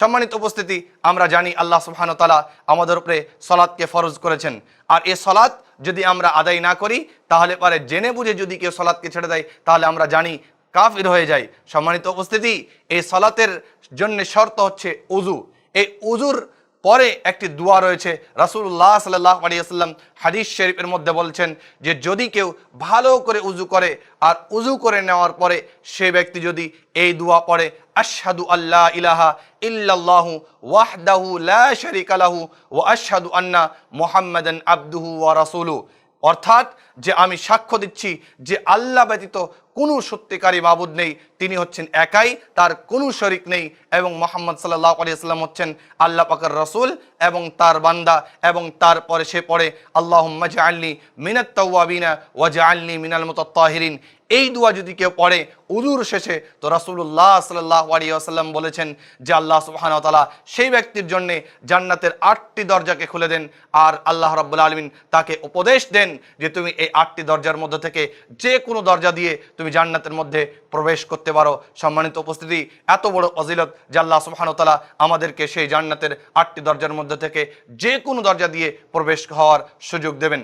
সম্মানিত উপস্থিতি, আমরা জানি আল্লাহ সুবহানাহু ওয়া তাআলা আমাদের উপরে সালাতকে ফরজ করেছেন। আর এই সালাত যদি আমরা আদায় না করি, তাহলে পরে জেনে বুঝে যদি কেউ সালাতকে ছেড়ে দেয়, তাহলে আমরা জানি কাফির হয়ে যায়। সম্মানিত উপস্থিতি, এই সালাতের জন্য শর্ত হচ্ছে উযু। এই উযুর পরে একটি দোয়া রয়েছে। রাসূলুল্লাহ সাল্লাল্লাহু আলাইহি ওয়াসাল্লাম হাদিস শরীফের মধ্যে বলছেন যে যদি কেউ ভালো করে উযু করে আর উযু করে নেওয়ার পরে সে ব্যক্তি যদি এই দোয়া পড়ে, আশহাদু আল্লা ইলাহা ইল্লাল্লাহু ওয়াহদাহু লা শারীকা লাহু ওয়া আশহাদু আন্না মুহাম্মাদান আবদুহু ওয়া রাসূলুহু, অর্থাৎ যে আমি সাক্ষ্য দিচ্ছি যে আল্লাহ ব্যতীত কোনো সত্যিকারী মাবুদ নেই, তিনি হচ্ছেন একাই, তার কোনো শরিক নেই, এবং মুহাম্মদ সাল্লাল্লাহু আলাইহি ওয়াসাল্লাম হচ্ছেন আল্লাহ পাকের রাসূল এবং তার বান্দা। এবং তারপরে সে পড়ে আল্লাহুম্মা জাআলনি মিনাত তাওয়াবিনা ওয়া জাআলনি মিনাল মুতাত্তাহিরিন। এই দোয়া যদি কেউ পড়ে উযুর শেষে, তো রাসূলুল্লাহ সাল্লাল্লাহু আলাইহি ওয়াসাল্লাম বলেছেন যে আল্লাহ সুবহানাহু ওয়া তাআলা সেই ব্যক্তির জন্য জান্নাতের 8টি দরজাকে খুলে দেন, আর আল্লাহ রাব্বুল আলামিন তাকে উপদেশ দেন যে তুমি এই 8টি দরজার মধ্যে থেকে যে কোনো দরজা দিয়ে তুমি জান্নাতের মধ্যে প্রবেশ করতে পারো। সম্মানিত উপস্থিতি, এত বড় ফজিলত যে আল্লাহ সুবহানাহু ওয়া তাআলা আমাদেরকে সেই জান্নাতের 8টি দরজার মধ্যে থেকে যে কোনো দরজা দিয়ে প্রবেশ হওয়ার সুযোগ দেবেন।